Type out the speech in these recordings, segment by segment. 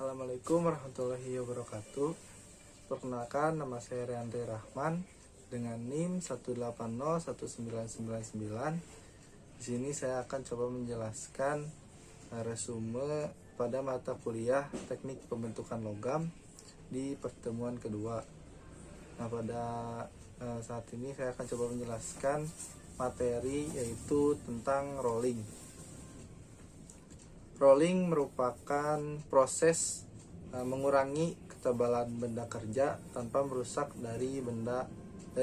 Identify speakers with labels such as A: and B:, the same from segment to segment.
A: Assalamualaikum warahmatullahi wabarakatuh. Perkenalkan, nama saya Riandri Rahman dengan NIM 1801999. Di sini saya akan coba menjelaskan resume pada mata kuliah Teknik Pembentukan Logam di pertemuan kedua. Nah, pada saat ini saya akan coba menjelaskan materi yaitu tentang rolling. Rolling merupakan proses mengurangi ketebalan benda kerja tanpa merusak dari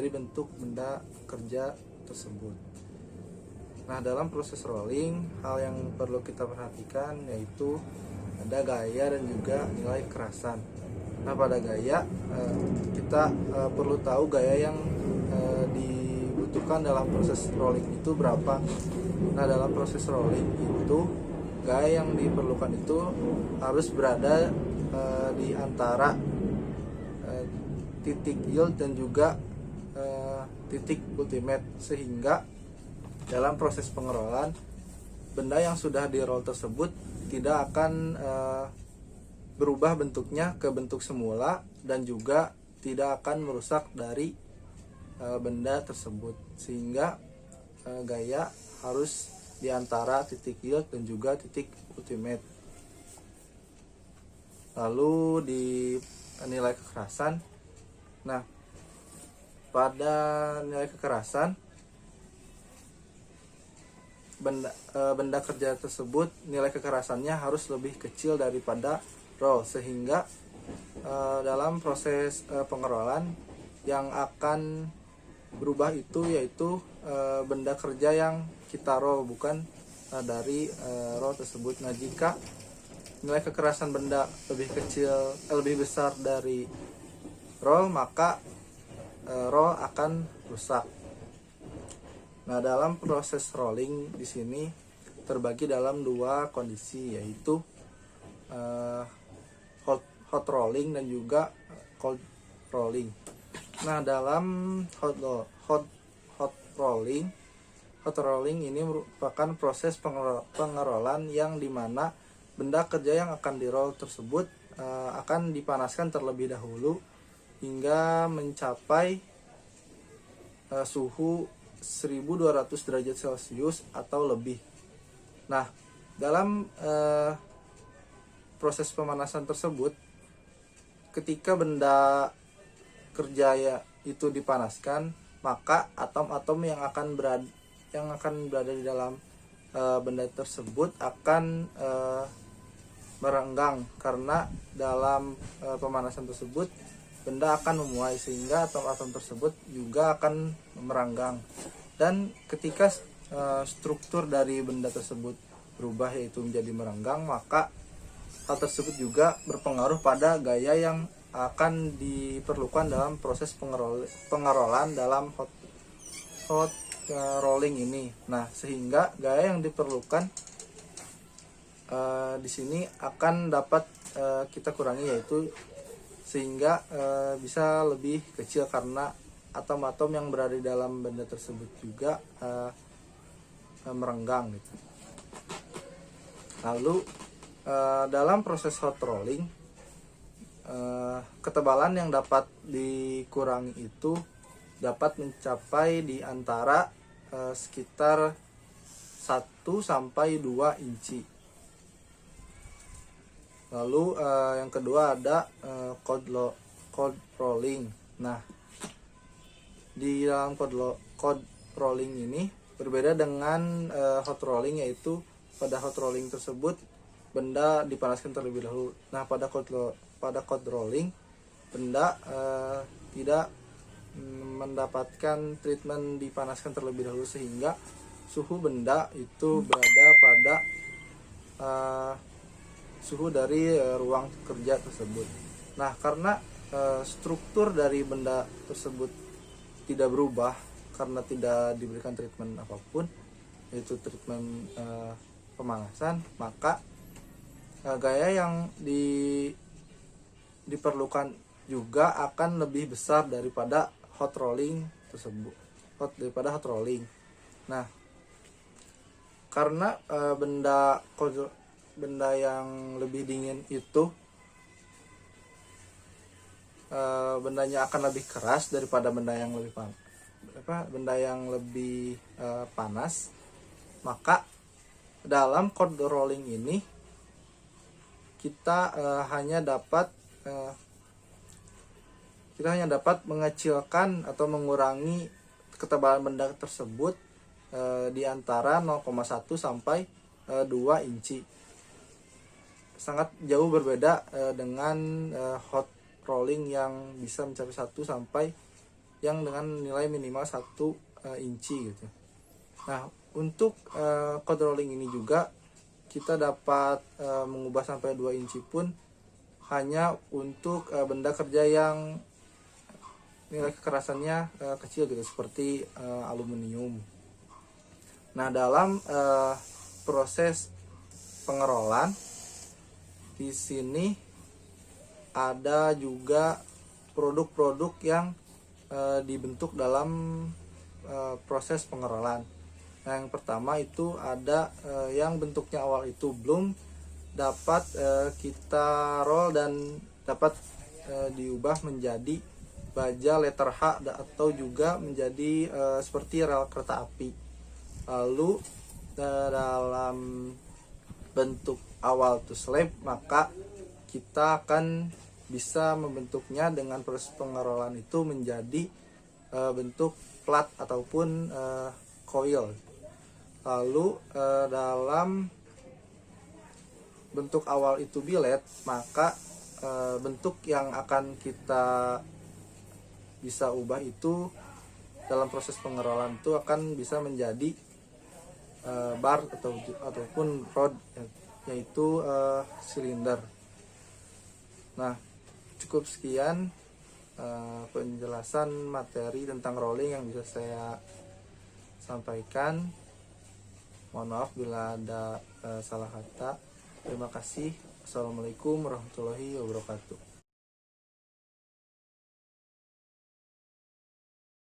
A: bentuk benda kerja tersebut. Nah, dalam proses rolling, hal yang perlu kita perhatikan yaitu ada gaya dan juga nilai kekerasan. Nah, pada gaya kita perlu tahu gaya yang dibutuhkan dalam proses rolling itu berapa. Nah, dalam proses rolling itu gaya yang diperlukan itu harus berada di antara titik yield dan juga titik ultimate, sehingga dalam proses pengerolan benda yang sudah di roll tersebut tidak akan berubah bentuknya ke bentuk semula dan juga tidak akan merusak dari benda tersebut, sehingga gaya harus di antara titik yield dan juga titik ultimate. Lalu di nilai kekerasan. Nah, pada nilai kekerasan benda kerja tersebut nilai kekerasannya harus lebih kecil daripada roll, sehingga dalam proses pengerolan yang akan berubah itu yaitu benda kerja yang kita roll, bukan dari roll tersebut. Nah, jika nilai kekerasan benda lebih besar dari roll, maka roll akan rusak. Nah, dalam proses rolling di sini terbagi dalam dua kondisi, yaitu hot rolling dan juga cold rolling. Nah, dalam hot rolling ini merupakan proses pengerolan yang dimana benda kerja yang akan di-roll tersebut akan dipanaskan terlebih dahulu hingga mencapai suhu 1200 derajat Celcius atau lebih. Nah, dalam proses pemanasan tersebut, ketika benda kerja itu dipanaskan, maka atom-atom yang akan berada di dalam benda tersebut akan merenggang, karena dalam pemanasan tersebut benda akan memuai, sehingga atom-atom tersebut juga akan merenggang. Dan ketika struktur dari benda tersebut berubah yaitu menjadi merenggang, maka hal tersebut juga berpengaruh pada gaya yang akan diperlukan dalam proses pengerolan dalam hot rolling ini. Nah, sehingga gaya yang diperlukan di sini akan dapat kita kurangi, yaitu sehingga bisa lebih kecil karena atom-atom yang berada di dalam benda tersebut juga merenggang gitu. Lalu dalam proses hot rolling, ketebalan yang dapat dikurangi itu dapat mencapai di antara sekitar 1 sampai 2 inci. Lalu yang kedua ada cold rolling. Nah, di dalam cold rolling ini berbeda dengan hot rolling, yaitu pada hot rolling tersebut benda dipanaskan terlebih dahulu. Nah, pada cold rolling benda tidak mendapatkan treatment dipanaskan terlebih dahulu, sehingga suhu benda itu berada pada suhu dari ruang kerja tersebut. Nah, karena struktur dari benda tersebut tidak berubah karena tidak diberikan treatment apapun, yaitu treatment pemanasan, maka gaya yang diperlukan juga akan lebih besar daripada hot rolling tersebut, hot rolling. Nah, karena benda yang lebih dingin itu bendanya akan lebih keras daripada benda yang lebih panas, maka dalam code rolling ini kita hanya dapat mengecilkan atau mengurangi ketebalan benda tersebut di antara 0,1 sampai 2 inci. Sangat jauh berbeda dengan hot rolling yang bisa mencapai 1 sampai yang dengan nilai minimal 1 inci gitu. Nah, untuk code rolling ini juga kita dapat mengubah sampai 2 inci pun hanya untuk benda kerja yang nilai kekerasannya kecil gitu, seperti aluminium. Nah, dalam proses pengerolan di sini ada juga produk-produk yang dibentuk dalam proses pengerolan. Nah, yang pertama itu ada yang bentuknya awal itu belum dapat kita roll dan dapat diubah menjadi baja letter H atau juga menjadi seperti rel kereta api. Lalu dalam bentuk awal to slab, maka kita akan bisa membentuknya dengan proses pengerolan itu menjadi bentuk plat ataupun coil. Lalu dalam bentuk awal itu billet, maka bentuk yang akan kita bisa ubah itu dalam proses pengerolan itu akan bisa menjadi bar ataupun rod, yaitu silinder. Nah, cukup sekian penjelasan materi tentang rolling yang bisa saya sampaikan. Mohon maaf bila ada salah kata. Terima kasih. Assalamualaikum warahmatullahi wabarakatuh.